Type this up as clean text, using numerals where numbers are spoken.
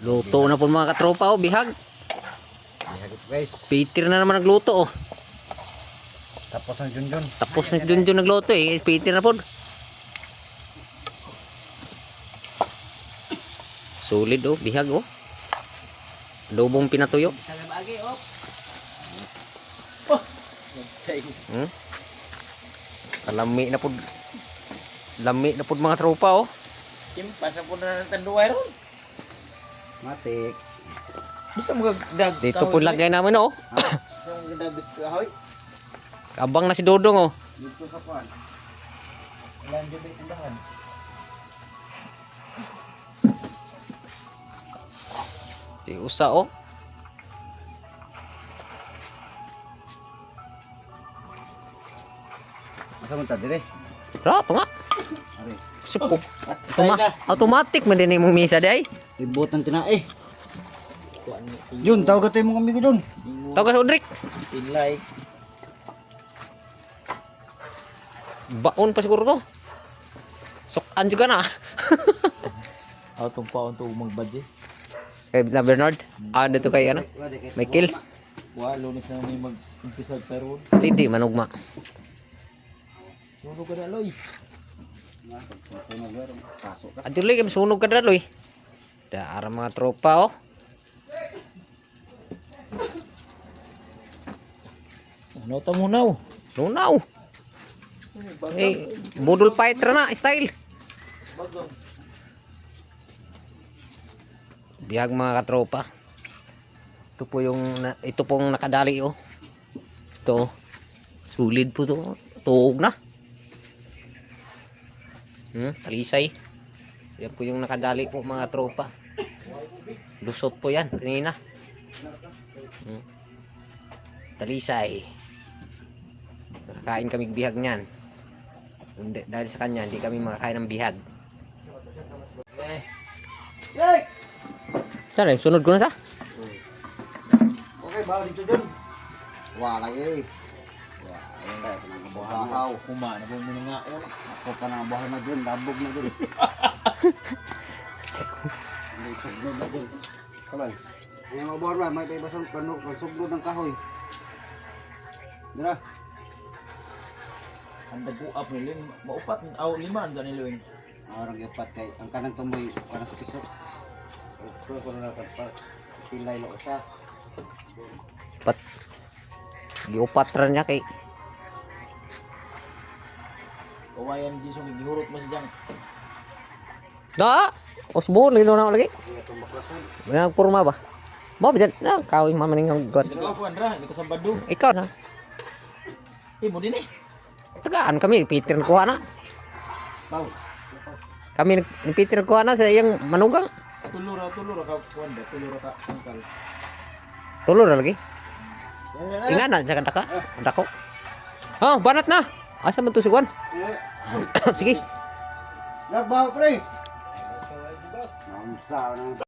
Luto na po mga katropa oh, bihag. Bihag ito guys. Peter na naman nagluto oh. Tapos ang Junjun. Tapos na Junjun nagluto eh. Peter na po. Solid oh, bihag oh. Lubong pinatuyo. Hmm? Kalami na po. Lami na po mga tropa oh. Kimpas po na ng tanduay ron. Matik. Bisa mo gagdag. Dito po lagay namin oh. Bisa mo gagdag kahoy. Abang na si Dodong oh. Dito sa kuan. Ilan dyan may tindahan. Di usa oh. Asa man ta dire? Rato nga. Ari. Supo. Automatic man din imong misa day. Ibutan tinae. Jun, tawag ka tayo mong amigo Jun. Tawag ka Udrik. Pinlay. Baon pa siguro to. Sokan juga na. Atong paon to magbadje. Kay na Bernard. Ah, dito kay ano? Michael. Wa lunes na may mag-umpisa pero Lidi manugma. sunog ka na loy. Pasok ka. Adto lagi sunog ka daloy. Daara mga tropa oh. Ano ta mo now? Lunaw. Eh, budol fighter na style. Bihag mga katropa. Ito po yung ito pong nakadali oh. Ito. Sulid po to. Tuog na. Talisay. Yan po yung nakadali po mga tropa. Lusot po yan kanina. Talisay. Nakakain kami bihag niyan. Hindi, dahil sa kanya hindi kami makakain ng bihag. Yay! Sana sunod ko na sa. Okay, bawa dito Jun. Wala lagi. Wah, ayun ba, nangbahaw. Kuma na po nga on. Ako pa nang bahaw na Jun, labog na Jun. Sugod na Jun. Kaban. Yung mga bahaw ba, may paibasang sugod ng kahoy. Dira. Ang daguap ni Lim, maupat aw lima ang ni Lim. Orang yapat kay ang kanang tumoy kana sa pisok. Ito ko na pa pilay lo siya. Pat. Giupat ra niya kay Kawayan di so gihurot mo sa jang. da. Osbo lino na lagi. Yang purma ba? Mo bidan na kaoy mamaning god. Ikaw ko Andra, hindi ka sabado. Ikaw na. Mo din eh. Tagaan kami Peter kuha na. Pau. Kami ni Peter kuha na sa iyang manugang. Tulura ka kuanda, tulura ka angkal. Tulor lagi. Ingat na jaga daka. Dako. Oh, banat na. Asa man to si Juan? Sige. Nagbaho pre. Namsa na.